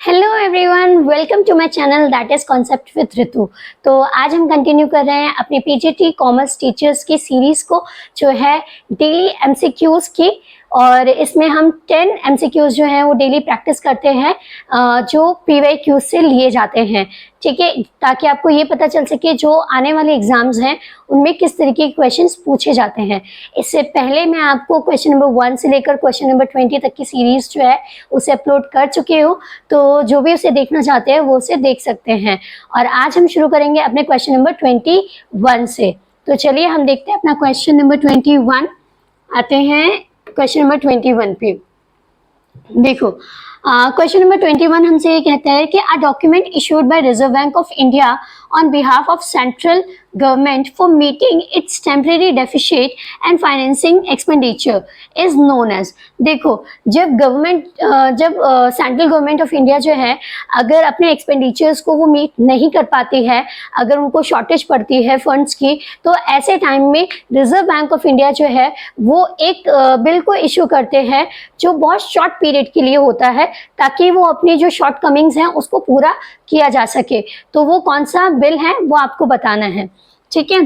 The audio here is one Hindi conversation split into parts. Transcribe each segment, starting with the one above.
Hello everyone, welcome to my channel that is concept with Ritu. तो आज हम कंटिन्यू कर रहे हैं अपनी पीजीटी कॉमर्स टीचर्स की सीरीज को, जो है डेली एमसीक्यूज की। और इसमें हम 10 एमसीक्यूज जो हैं वो डेली प्रैक्टिस करते हैं, जो पीवाईक्यूज से लिए जाते हैं। ठीक है, ताकि आपको ये पता चल सके जो आने वाले एग्जाम्स हैं उनमें किस तरीके के क्वेश्चंस पूछे जाते हैं। इससे पहले मैं आपको क्वेश्चन नंबर 1 से लेकर क्वेश्चन नंबर 20 तक की सीरीज जो है उसे अपलोड कर चुके हो, तो जो भी उसे देखना चाहते हैं वो उसे देख सकते हैं। और आज हम शुरू करेंगे अपने क्वेश्चन नंबर 21 से। तो चलिए हम देखते हैं अपना क्वेश्चन नंबर 21। आते हैं क्वेश्चन नंबर 21 पे। देखो, क्वेश्चन नंबर 21 हमसे ये कहता है कि a document issued by Reserve Bank of India on behalf of central government for meeting its temporary deficit and financing expenditure is known as. देखो, जब सेंट्रल गवर्नमेंट ऑफ इंडिया जो है अगर अपने एक्सपेंडिचर्स को वो मीट नहीं कर पाती है, अगर उनको शॉर्टेज पड़ती है फंड्स की, तो ऐसे टाइम में रिजर्व बैंक ऑफ इंडिया जो है वो एक बिल को इशू करते हैं जो बहुत शॉर्ट पीरियड के लिए होता है, ताकि वो अपनी जो शॉर्ट कमिंग्स हैं उसको पूरा किया जा सके। तो वो कौन सा बिल है वो आपको बताना है। ठीक है,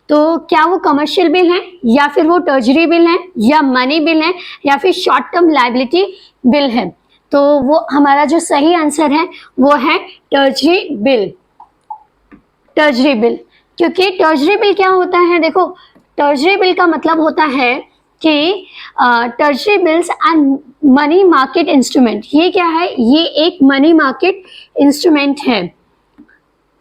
तो क्या वो कमर्शियल बिल है, या फिर वो ट्रेजरी बिल है, या मनी बिल है, या फिर शॉर्ट टर्म लायबिलिटी बिल है? तो वो हमारा जो सही आंसर है वो है ट्रेजरी बिल। ट्रेजरी बिल, क्योंकि ट्रेजरी बिल क्या होता है? देखो, ट्रेजरी बिल का मतलब होता है कि treasury bills are money market instrument. ये क्या है? ये एक मनी मार्केट इंस्ट्रूमेंट है।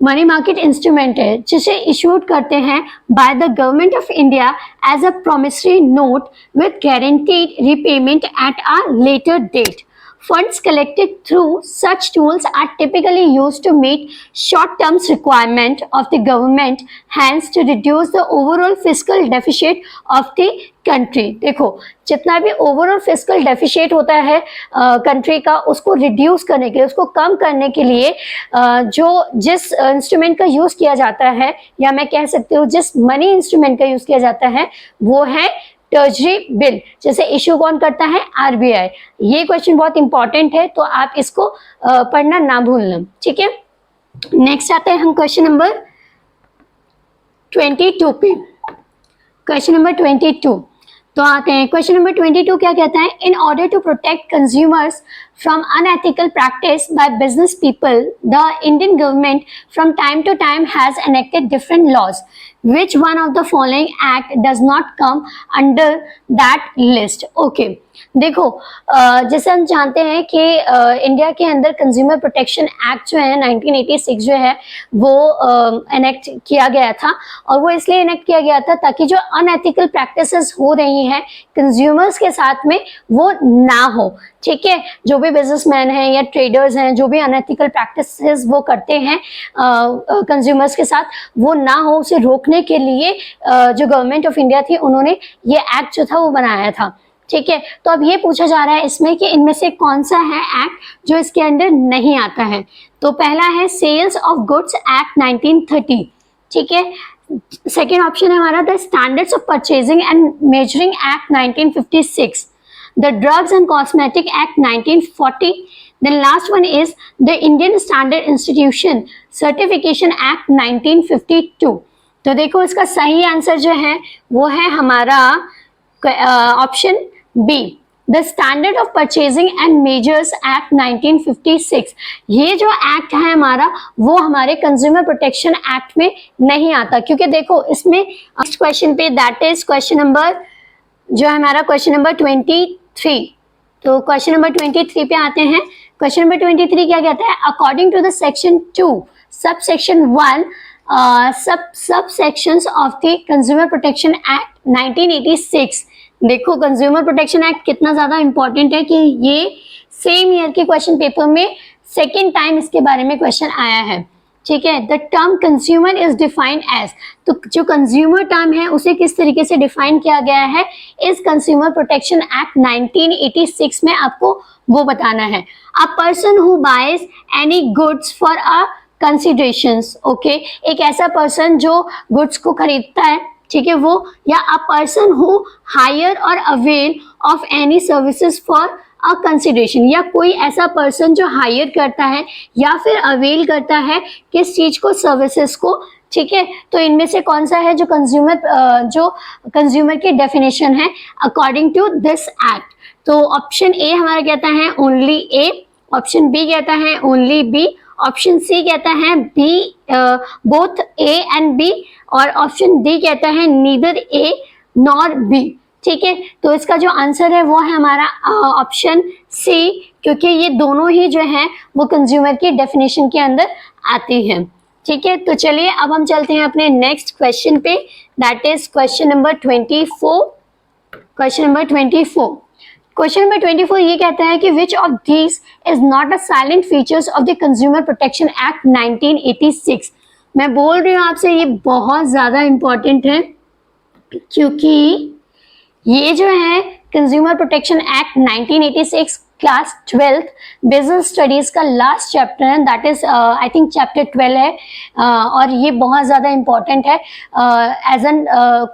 मनी मार्केट इंस्ट्रूमेंट है जिसे इशूड करते हैं by the government of India as a promissory note with guaranteed repayment at a later date. Funds collected through such tools are typically used to meet short-term requirement of the government, hence to reduce the overall fiscal deficit of the country. देखो, जितना भी ओवरऑल फिस्कल डेफिशिएट होता है कंट्री का, उसको रिड्यूस करने के लिए, उसको कम करने के लिए जिस इंस्ट्रूमेंट का यूज किया जाता है, या मैं कह सकती हूँ जिस मनी इंस्ट्रूमेंट का यूज किया जाता है, वो है ट्रेजरी बिल। जैसे इशू कौन करता है? आरबीआई। ये क्वेश्चन बहुत इंपॉर्टेंट है, तो आप इसको पढ़ना ना भूलना। ठीक है, नेक्स्ट आते हैं हम क्वेश्चन नंबर 22 पे। क्वेश्चन नंबर 22 तो आते हैं। क्वेश्चन नंबर 22 क्या कहता है? In order to protect consumers from unethical practice by business people, the Indian government from time to time has enacted different laws. Which one of the following act does not come under that list? Okay, देखो, जैसे हम जानते हैं कि इंडिया के अंदर कंज्यूमर प्रोटेक्शन एक्ट जो है 1986 जो है वो एनेक्ट किया गया था। और वो इसलिए एनेक्ट किया गया था ताकि जो अनएथिकल प्रैक्टिसेस हो रही हैं कंज्यूमर्स के साथ में वो ना हो। ठीक है, जो भी बिजनेसमैन हैं या ट्रेडर्स हैं, जो भी अनएथिकल प्रैक्टिसेस वो करते हैं कंज्यूमर्स के साथ, वो ना हो, उसे रोकने के लिए जो गवर्नमेंट ऑफ इंडिया थी उन्होंने ये एक्ट जो था वो बनाया था। ठीक है, तो अब ये पूछा जा रहा है इसमें कि इनमें से कौन सा है एक्ट जो इसके अंदर नहीं आता है। तो पहला है सेल्स ऑफ गुड्स एक्ट 1930। ठीक है, सेकेंड ऑप्शन है हमारा the standards of purchasing and measuring act 1956, the Drugs and Cosmetic Act 1940. Then last one is the Indian Standard Institution Certification Act 1952. तो देखो, इसका सही आंसर जो है वो है हमारा option B, the standard of purchasing and measures act 1956। ये जो एक्ट है हमारा वो हमारे कंज्यूमर प्रोटेक्शन एक्ट में नहीं आता, क्योंकि देखो इसमें नेक्स्ट क्वेश्चन पे, दैट इज क्वेश्चन नंबर जो है हमारा क्वेश्चन नंबर 23। तो क्वेश्चन नंबर 23 पे आते हैं। क्वेश्चन नंबर 23 क्या कहता है? According to the section 2 sub section 1 सब sections of the consumer protection act 1986। देखो, कंज्यूमर प्रोटेक्शन एक्ट कितना ज्यादा इंपॉर्टेंट है कि ये सेम ईयर के क्वेश्चन पेपर में सेकेंड टाइम इसके बारे में क्वेश्चन आया है। ठीक है, the term consumer is defined as, तो जो कंज्यूमर टर्म है उसे किस तरीके से डिफाइन किया गया है इस कंज्यूमर प्रोटेक्शन एक्ट 1986 में, आपको वो बताना है। A person who buys any goods for a considerations. Okay, एक ऐसा पर्सन जो गुड्स को खरीदता है ठीक है, वो या अ पर्सन हु हायर और avail of any services for a consideration, या कोई ऐसा पर्सन जो हायर करता है या फिर अवेल करता है किस चीज को, सर्विसेज को, ठीक है। तो इनमें से कौन सा है जो कंज्यूमर की डेफिनेशन है अकॉर्डिंग टू दिस एक्ट? तो ऑप्शन ए हमारा कहता है ओनली ए, ऑप्शन बी कहता है ओनली बी, ऑप्शन सी कहता है B both A and B, और ऑप्शन डी कहता है नीदर ए नॉर बी, ठीक है। तो इसका जो आंसर है वो है हमारा ऑप्शन सी, क्योंकि ये दोनों ही जो है वो कंज्यूमर की डेफिनेशन के अंदर आती है, ठीक है। तो चलिए अब हम चलते हैं अपने नेक्स्ट क्वेश्चन पे, that is question number 24। Question number 24 ये कहता है कि which of these is not a salient features of the consumer protection act 1986। मैं बोल रही हूँ आपसे ये बहुत ज्यादा इंपॉर्टेंट है, क्योंकि ये जो है consumer protection act 1986 class 12th business studies का लास्ट चैप्टर है, that is I think chapter 12 है, और ये बहुत ज़्यादा इम्पॉर्टेंट है एज एन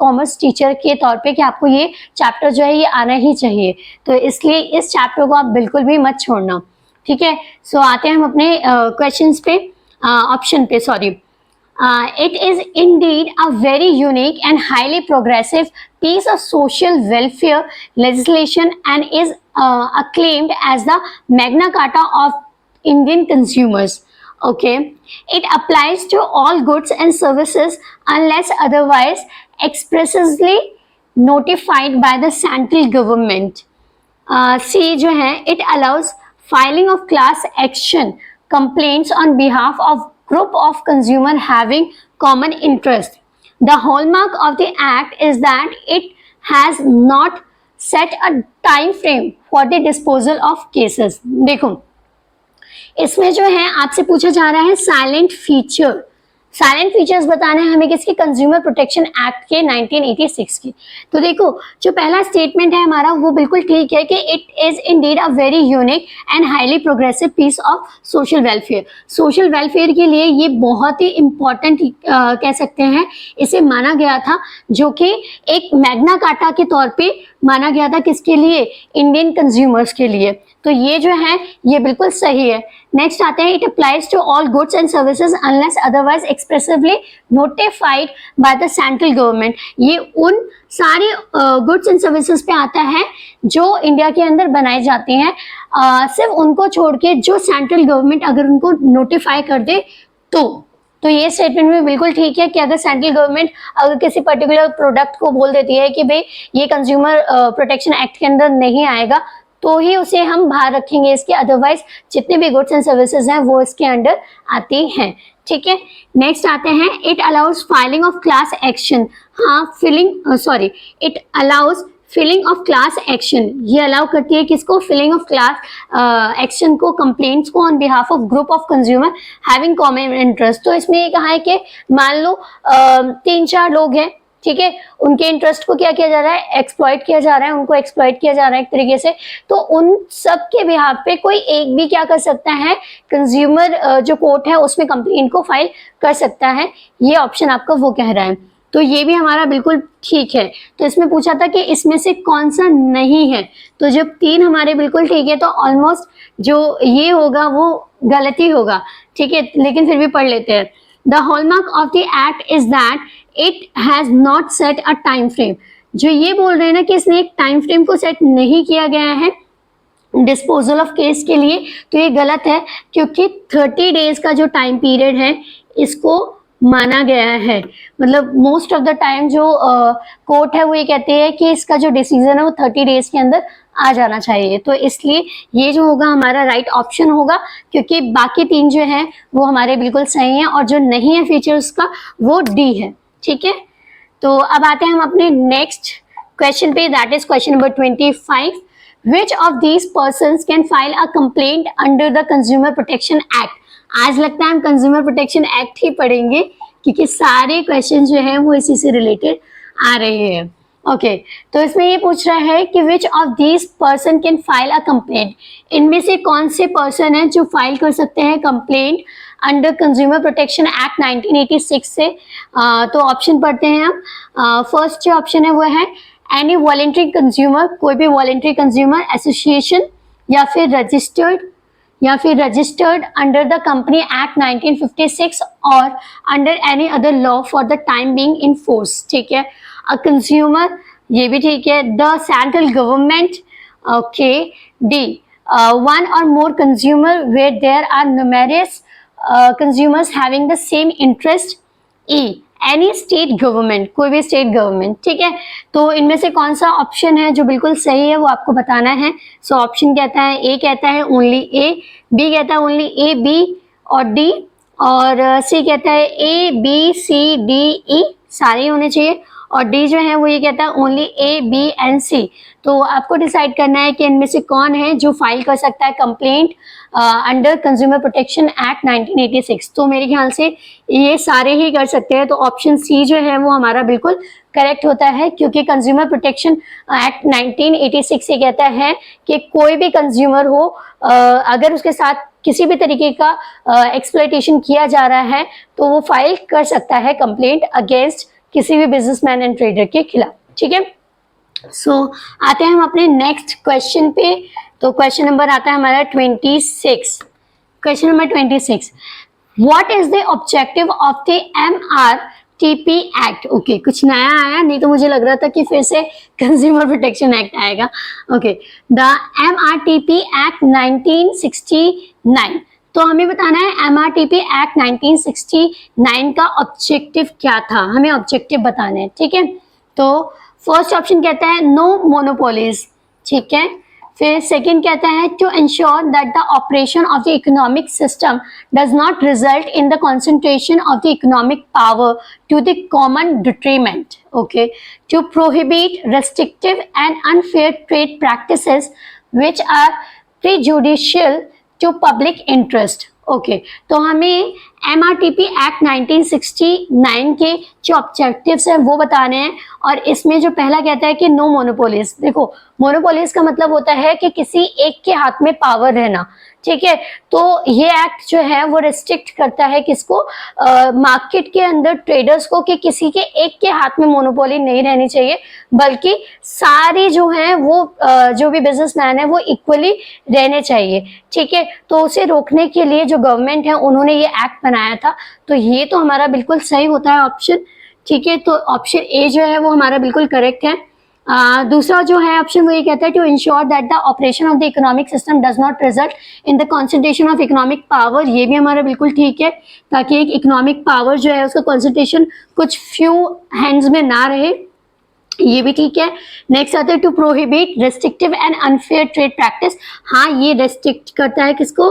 कॉमर्स टीचर के तौर पे कि आपको ये चैप्टर जो है ये आना ही चाहिए, तो इसलिए इस चैप्टर को आप बिल्कुल भी मत छोड़ना, ठीक है। सो आते हैं हम अपने क्वेश्चंस पे, ऑप्शन पे, sorry. It is indeed a very unique and highly progressive piece of social welfare legislation and is acclaimed as the Magna Carta of Indian consumers. Okay, it applies to all goods and services unless otherwise expressly notified by the central government. C जो है, it allows filing of class action complaints on behalf of group of consumer having common interest. The hallmark of the act is that it has not set a time frame for the disposal of cases. देखो, इसमें जो है आपसे पूछा जा रहा है साइलेंट फीचर, साइलेंट फीचर्स बताने हैं हमें किसके, कंज्यूमर प्रोटेक्शन एक्ट के 1986 की। तो देखो जो पहला स्टेटमेंट है हमारा वो बिल्कुल ठीक है कि it is indeed a very unique and highly progressive piece of social welfare. Social welfare के लिए ये बहुत ही इम्पॉर्टेंट कह सकते हैं इसे माना गया था, जो कि एक मैग्ना कार्टा के तौर पे माना गया था, किसके लिए, इंडियन कंज्यूमर्स के लिए। तो ये जो है ये बिल्कुल सही है। नेक्स्ट आते हैं, it applies to all goods and services unless otherwise expressively notified by the central government. ये उन सारे गुड्स एंड सर्विसेज पे आता है जो इंडिया के अंदर बनाई जाती हैं, सिर्फ उनको छोड़ के जो सेंट्रल गवर्नमेंट अगर उनको नोटिफाई कर दे तो ये स्टेटमेंट में बिल्कुल ठीक है कि अगर सेंट्रल गवर्नमेंट अगर किसी पर्टिकुलर प्रोडक्ट को बोल देती है कि भाई ये कंज्यूमर प्रोटेक्शन एक्ट के अंदर नहीं आएगा, तो ही उसे हम बाहर रखेंगे इसके, अदरवाइज जितने भी गुड्स एंड सर्विसेज हैं वो इसके अंडर आती हैं, ठीक है। नेक्स्ट आते हैं, it allows filing of class action. हाँ, it allows filling of class action, ये अलाउ करती है किसको, फिलिंग ऑफ क्लास एक्शन को, कंप्लेंट्स को on behalf of group of consumer having common interest. तो इसमें ये कहा है कि मान लो 3-4 लोग हैं, ठीक है, उनके इंटरेस्ट को क्या किया जा रहा है, एक्सप्लॉइट किया जा रहा है, उनको एक्सप्लॉइट किया जा रहा है एक तरीके से, तो उन सब के बिहाफ पे कोई एक भी क्या कर सकता है, कंज्यूमर जो कोर्ट है उसमें कंप्लेंट को फाइल कर सकता है। ये ऑप्शन आपका वो कह रहा है, तो ये भी हमारा बिल्कुल ठीक है। तो इसमें पूछा था कि इसमें से कौन सा नहीं है, तो जब 3 हमारे बिल्कुल ठीक है तो ऑलमोस्ट जो ये होगा वो गलत ही होगा, ठीक है, लेकिन फिर भी पढ़ लेते हैं। The hallmark of the act is that it has not set a time frame. जो ये बोल रहे हैं ना कि इसने एक टाइम फ्रेम को सेट नहीं किया गया है डिस्पोजल ऑफ केस के लिए, तो ये गलत है, क्योंकि 30 डेज का जो टाइम पीरियड है इसको माना गया है। मतलब मोस्ट ऑफ द टाइम जो कोर्ट है वो ये कहते हैं कि इसका जो डिसीजन है वो 30 डेज के अंदर आ जाना चाहिए, तो इसलिए ये जो होगा हमारा राइट ऑप्शन होगा, क्योंकि बाकी 3 जो हैं वो हमारे बिल्कुल सही हैं, और जो नहीं है फीचर्स का वो डी है, ठीक है। तो अब आते हैं हम अपने नेक्स्ट क्वेश्चन पे, that is question number 25। Which of these persons can file a complaint under the consumer protection act. आज लगता है हम कंज्यूमर प्रोटेक्शन एक्ट ही पढ़ेंगे, क्योंकि सारे क्वेश्चन जो हैं वो इसी से रिलेटेड आ रहे हैं। ओके, तो इसमें ये पूछ रहा है कि which of these person can file a complaint. इनमें से कौन से पर्सन हैं जो फाइल कर सकते हैं complaint under consumer protection act 1986 से। तो ऑप्शन पढ़ते हैं हम। फर्स्ट जो ऑप्शन है वो है एनी वॉलंटरी कंज्यूमर, कोई भी वॉलंटरी कंज्यूमर एसोसिएशन या फिर registered under the company act 1956 और under any other law for the time being in force. ठीक है, अ कंज्यूमर, ये भी ठीक है। The central government, okay. D one or more consumer where there are numerous consumers having the same interest। E any state government, कोई भी स्टेट गवर्नमेंट। ठीक है, तो इनमें से कौन सा ऑप्शन है जो बिल्कुल सही है वो आपको बताना है। सो ऑप्शन कहता है, ए कहता है ओनली ए, बी कहता है ओनली ए, बी और डी, और सी कहता है A B C D E सारे होने चाहिए, और डी जो है वो ये कहता है ओनली ए बी एंड सी। तो आपको डिसाइड करना है कि इनमें से कौन है जो फाइल कर सकता है complaint under consumer protection act 1986। तो मेरे ख्याल से ये सारे ही कर सकते हैं, तो ऑप्शन सी जो है वो हमारा बिल्कुल करेक्ट होता है, क्योंकि कंज्यूमर प्रोटेक्शन एक्ट 1986 से कहता है कि कोई भी कंज्यूमर हो, अगर उसके साथ किसी भी तरीके का एक्सप्लॉयटेशन किया जा रहा है तो वो फाइल कर सकता है कंप्लेंट अगेंस्ट किसी भी बिजनेसमैन एंड ट्रेडर के खिलाफ। ठीक है, सो आते हैं हम अपने नेक्स्ट क्वेश्चन पे। तो क्वेश्चन नंबर आता है हमारा 26। Question number 26, what is the objective of the MRTP act. Okay, कुछ नया आया, नहीं तो मुझे लग रहा था कि फिर से कंज्यूमर प्रोटेक्शन एक्ट आएगा। Okay, the MRTP act 1969। तो हमें बताना है MRTP एक्ट 1969 का ऑब्जेक्टिव क्या था, हमें ऑब्जेक्टिव बताना है। ठीक है, तो फर्स्ट ऑप्शन कहता है नो मोनोपोलीज। ठीक है, फिर सेकंड कहता है to ensure that the operation of the economic system does not result in the concentration of the economic power to the common detriment. Okay, to prohibit restrictive and unfair trade practices which are prejudicial to public interest. Okay, तो हमें MRTP एक्ट 1969 के जो ऑब्जेक्टिव्स हैं वो बताने हैं, और इसमें जो पहला कहता है कि नो मोनोपोलीज। देखो, मोनोपोलीज का मतलब होता है कि किसी एक के हाथ में पावर रहना। ठीक है, तो ये एक्ट जो है वो रिस्ट्रिक्ट करता है किसको, मार्केट के अंदर ट्रेडर्स को, कि किसी के एक के हाथ में मोनोपोली नहीं रहनी चाहिए, बल्कि सारी जो है वो जो भी बिजनेसमैन है वो इक्वली रहने चाहिए। ठीक है, तो उसे रोकने के लिए जो गवर्नमेंट है उन्होंने ये एक्ट बनाया था, तो ये तो हमारा बिल्कुल सही होता है ऑप्शन। ठीक है, तो ऑप्शन ए जो है वो हमारा बिल्कुल करेक्ट है। दूसरा जो है ऑप्शन वो ये कहता है to ensure that the operation of the economic system does not result in the concentration of economic power. ये भी हमारा बिल्कुल ठीक है, ताकि एक इकोनॉमिक पावर जो है उसका कंसंट्रेशन कुछ फ्यू हैंड्स में ना रहे, ये भी ठीक है। नेक्स्ट आता है to prohibit restrictive and unfair trade practice. हाँ, ये रेस्ट्रिक्ट करता है किसको,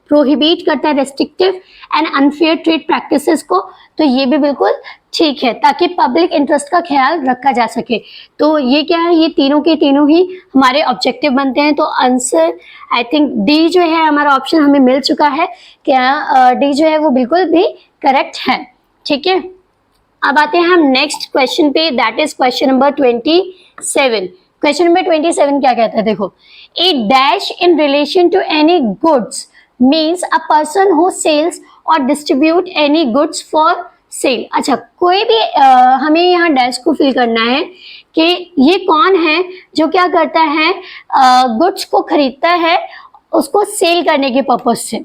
प्रोहिबिट करता है restrictive and unfair trade practices को, तो ये भी बिल्कुल ठीक है, ताकि पब्लिक इंटरेस्ट का ख्याल रखा जा सके। तो ये क्या है, ये तीनों के तीनों ही हमारे ऑब्जेक्टिव बनते हैं। तो आंसर आई थिंक डी जो है हमारा ऑप्शन हमें मिल चुका है, क्या डी जो है वो बिल्कुल भी करेक्ट है। ठीक है, अब आते हैं हम नेक्स्ट क्वेश्चन पे, that is question number 27। Question number 27 क्या कहता है, देखो, A dash in relation to any goods means a person who sells और distribute any goods for sale. अच्छा, कोई भी हमें यहाँ डैश को फिल करना है कि ये कौन है जो क्या करता है, गुड्स को खरीदता है उसको सेल करने के पर्पज से।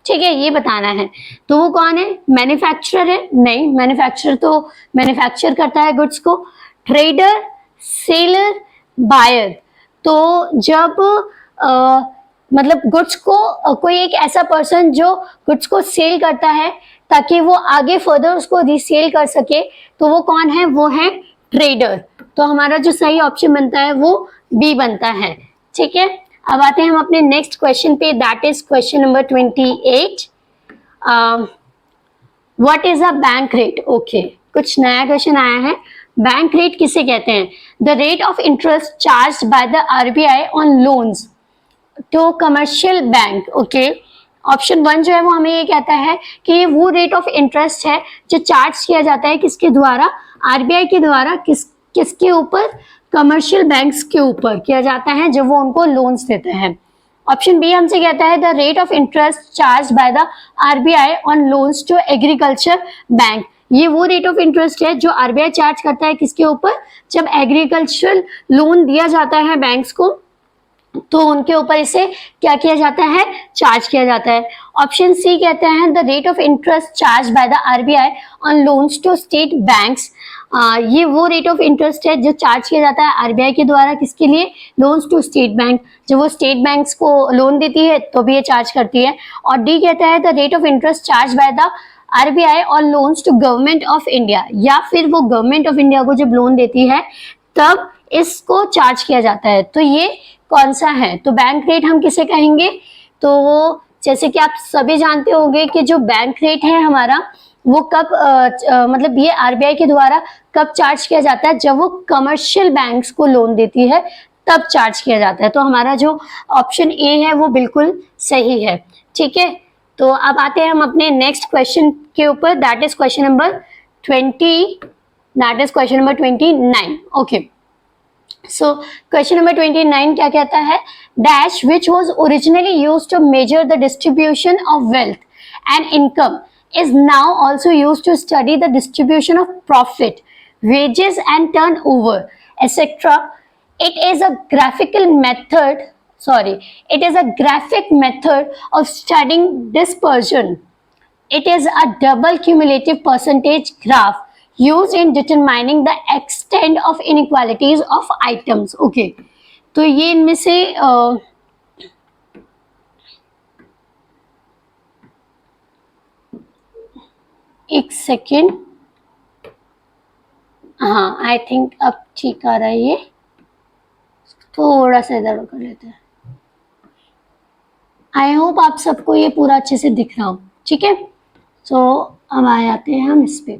ठीक है, ये बताना है। तो वो कौन है, मैन्युफैक्चरर है? नहीं, मैन्युफैक्चरर तो मैन्युफैक्चर करता है गुड्स को। Trader, seller, buyer. तो जब मतलब गुड्स को कोई एक ऐसा पर्सन जो गुड्स को सेल करता है ताकि वो आगे फर्दर उसको रीसेल कर सके, तो वो कौन है, वो है ट्रेडर। तो हमारा जो सही ऑप्शन बनता है वो बी बनता है। ठीक है, अब आते हैं हम अपने नेक्स्ट क्वेश्चन पे, that is question number 28। What is a bank rate. Okay, कुछ नया क्वेश्चन आया है। बैंक रेट किसे कहते हैं, the rate of interest charge by the RBI on loans to commercial bank. Okay, option 1 जो है वो हमें ये कहता है कि ये वो रेट ऑफ इंटरेस्ट है जो चार्ज किया जाता है किसके द्वारा, RBI के द्वारा, किसके ऊपर, कमर्शियल बैंक्स के ऊपर किया जाता है जब वो उनको लोन्स देते हैं। ऑप्शन बी हमसे कहता है the rate of interest charge by the RBI on loans to agriculture bank. ये वो रेट ऑफ इंटरेस्ट है जो आरबीआई चार्ज करता है किसके ऊपर, जब एग्रीकल्चरल लोन दिया जाता है बैंक्स को तो उनके ऊपर इसे क्या किया जाता है, चार्ज किया जाता है। ऑप्शन सी कहते हैं the rate of interest charge by the RBI on loans to state banks. ये वो रेट ऑफ इंटरेस्ट है जो चार्ज किया जाता है आरबीआई के द्वारा किसके लिए, लोन्स टू स्टेट बैंक। जब वो स्टेट बैंक्स को लोन देती है तो भी ये चार्ज करती है। और डी कहता है the rate of interest charge by the RBI on loans to government of India, या फिर वो गवर्नमेंट ऑफ इंडिया को जब लोन देती है तब इसको चार्ज किया जाता है। तो ये कौन सा है, तो बैंक रेट हम किसे कहेंगे, तो जैसे कि आप सभी जानते होंगे कि जो बैंक रेट है हमारा वो कब मतलब ये आरबीआई के द्वारा कब चार्ज किया जाता है, जब वो कमर्शियल बैंक्स को लोन देती है तब चार्ज किया जाता है। तो हमारा जो ऑप्शन ए है वो बिल्कुल सही है। ठीक है, तो अब आते हैं हम अपने नेक्स्ट क्वेश्चन के ऊपर, that is question number 29। Okay, so question number 29 क्या कहता है, dash which was originally use to measure the distribution of wealth and income is now also used to study the distribution of profit, wages and turnover, etc. It is a graphic method of studying dispersion. It is a double cumulative percentage graph used in determining the extent of inequalities of items. Okay, तो ये इनमें से एक सेकेंड, हाँ आई थिंक अब ठीक आ रहा है, ये थोड़ा सा इधर कर लेते हैं। आई होप आप सबको ये पूरा अच्छे से दिख रहा हो। ठीक है, तो अब आ जाते हैं हम इस पे।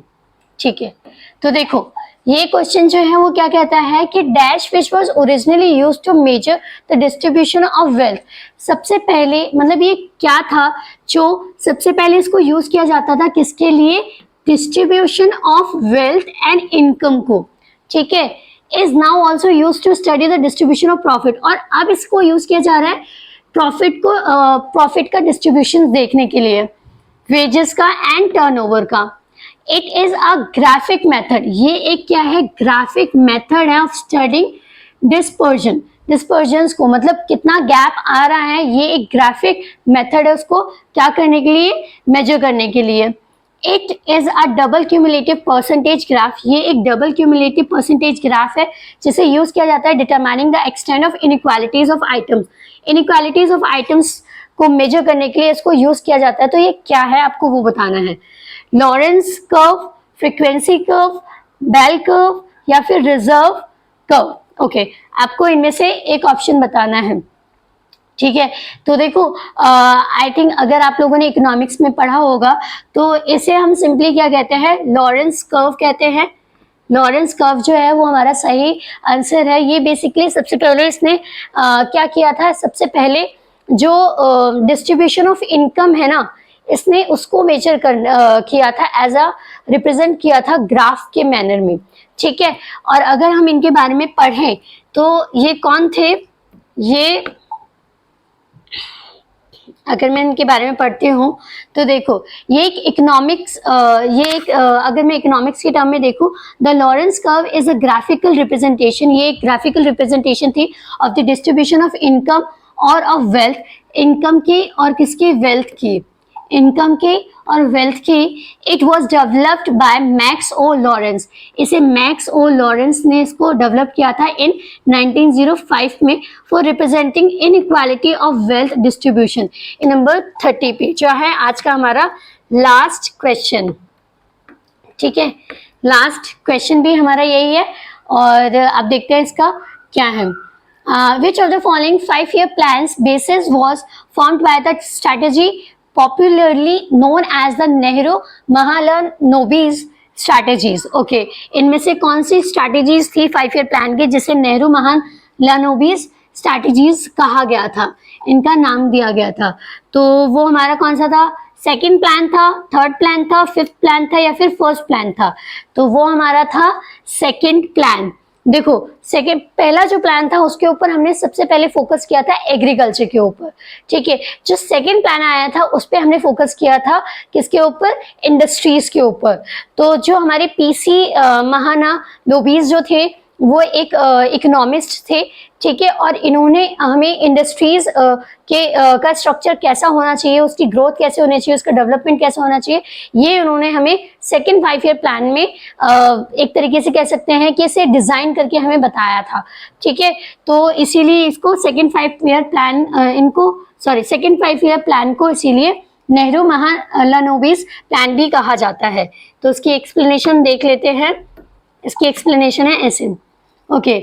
ठीक है, तो देखो ये क्वेश्चन जो है वो क्या कहता है कि dash which was originally used to measure the distribution of wealth. सबसे पहले मतलब ये क्या था जो सबसे पहले इसको यूज किया जाता था किसके लिए, distribution of wealth and income को। ठीक है, is now also use to study the distribution of profit, और अब इसको यूज किया जा रहा है प्रॉफिट का डिस्ट्रीब्यूशन देखने के लिए, वेजेस का एंड टर्नओवर का। It is a graphic method, ये एक क्या है, ग्राफिक मेथड है ऑफ स्टडिंग डिस्पर्जन्स को, मतलब कितना गैप आ रहा है, ये एक ग्राफिक मेथड है उसको क्या करने के लिए, मेजर करने के लिए। It is a double cumulative percentage graph, ये एक डबल क्यूमुलेटिव परसेंटेज ग्राफ है जिसे यूज किया जाता है determining the extent of inequalities of items. Inequalities of items को मेजर करने के लिए इसको यूज किया जाता है। तो ये क्या है आपको वो बताना है, Lorenz curve, frequency curve, bell curve या फिर रिजर्व कर्व। ओके, आपको इनमें से एक ऑप्शन बताना है। ठीक है, तो देखो आई थिंक अगर आप लोगों ने इकोनॉमिक्स में पढ़ा होगा तो इसे हम सिंपली क्या कहते हैं, लॉरेंस कर्व कहते हैं। लॉरेंस कर्व जो है वो हमारा सही आंसर है। ये बेसिकली सबसे पहले इसने क्या किया था, सबसे पहले जो डिस्ट्रीब्यूशन ऑफ इनकम है ना, इसने उसको मेजर किया था, एज अ रिप्रेजेंट किया था ग्राफ के मैनर में। ठीक है, और अगर हम इनके बारे में पढ़ें तो ये कौन थे, ये अगर मैं इनके बारे में पढ़ती हूँ तो देखो ये एक इकोनॉमिक्स अगर मैं इकोनॉमिक्स के टर्म में देखूँ, the Lawrence curve is a graphical representation, ये एक ग्राफिकल रिप्रेजेंटेशन थी of the distribution of income और ऑफ वेल्थ, इनकम की और किसकी, वेल्थ की, इनकम के और वेल्थ की। It was developed by Max O Lorenz, इसे मैक्स ओ लॉरेंस ने इसको डेवलप किया था इन 1905 में for representing inequality of wealth distribution. Number 30 पे जो है आज का हमारा लास्ट क्वेश्चन। ठीक है, लास्ट क्वेश्चन भी हमारा यही है और अब देखते हैं इसका क्या है। Which of the following 5-year plans basis was formed by the strategy popularly known as the Nehru-Mahalanobis strategies? Okay, इनमें से कौन सी strategies थी 5-year plan के जिसे नेहरू महालनोबिस strategies कहा गया था, इनका नाम दिया गया था? तो वो हमारा कौन सा था, सेकेंड प्लान था, थर्ड प्लान था, फिफ्थ प्लान था या फिर फर्स्ट प्लान था? तो वो हमारा था सेकेंड प्लान। देखो सेकंड पहला जो प्लान था उसके ऊपर हमने सबसे पहले फोकस किया था एग्रीकल्चर के ऊपर, ठीक है। जो सेकंड प्लान आया था उस पर हमने फोकस किया था किसके ऊपर, इंडस्ट्रीज के ऊपर। तो जो हमारे पीसी महाना लोबीज जो थे वो एक इकोनॉमिस्ट थे, ठीक है, और इन्होंने हमें इंडस्ट्रीज का स्ट्रक्चर कैसा होना चाहिए, उसकी ग्रोथ कैसे होनी चाहिए, उसका डेवलपमेंट कैसा होना चाहिए, ये उन्होंने हमें सेकेंड 5 ईयर प्लान में एक तरीके से कह सकते हैं कि इसे डिजाइन करके हमें बताया था, ठीक है। तो इसीलिए इसको second 5 year plan second 5 year plan को इसीलिए नेहरू महालनोबिस प्लान भी कहा जाता है। तो इसकी एक्सप्लेनेशन देख लेते हैं। इसकी एक्सप्लेनेशन है ऐसे, okay.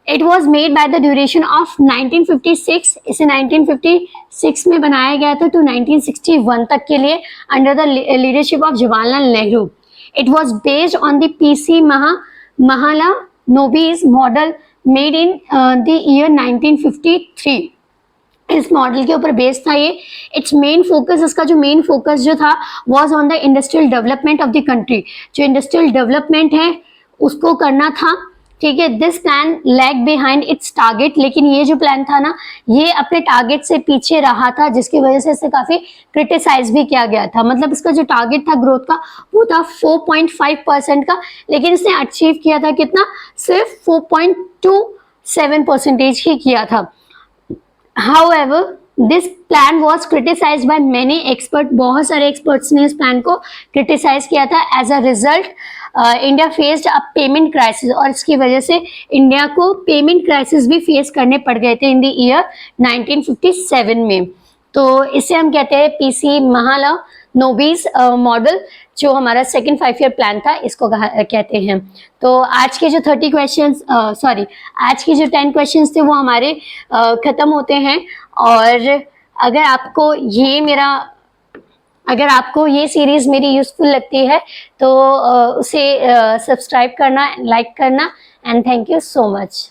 It was made by the duration of 1956, इसे 1956 में बनाया गया था टू 1961 तक के लिए under the leadership of Jawaharlal Nehru. It was based on the PC Mahalanobis model made in the year 1953। इस मॉडल के ऊपर बेस्ड था ये। इट्स मेन फोकस, इसका जो मेन फोकस जो था was on the industrial development of the country. जो इंडस्ट्रियल डेवलपमेंट है उसको करना था, ठीक है। This plan lag behind it's target, लेकिन ये जो प्लान था ना ये अपने टारगेट से पीछे रहा था, जिसकी वजह से इसे काफी क्रिटिसाइज भी किया गया था। मतलब इसका जो टारगेट था ग्रोथ का वो था 4.5% का, लेकिन इसने अचीव किया था कितना, सिर्फ 4.27% ही किया था। However, this plan was criticized by many experts। बहुत सारे एक्सपर्ट्स ने इस प्लान को क्रिटिसाइज किया था। As a result India faced a payment crisis, और इसकी वजह से इंडिया को पेमेंट क्राइसिस भी फेस करने पड़ गए थे इन द ईयर 1957 में। तो इसे हम कहते हैं पीसी महालनोबिस मॉडल, जो हमारा सेकेंड 5 ईयर प्लान था इसको कहते हैं। तो आज के जो 30 क्वेश्चंस आज के जो 10 क्वेश्चंस थे वो हमारे खत्म होते हैं। और अगर आपको ये सीरीज मेरी यूजफुल लगती है तो उसे सब्सक्राइब करना, लाइक करना, and thank you so much.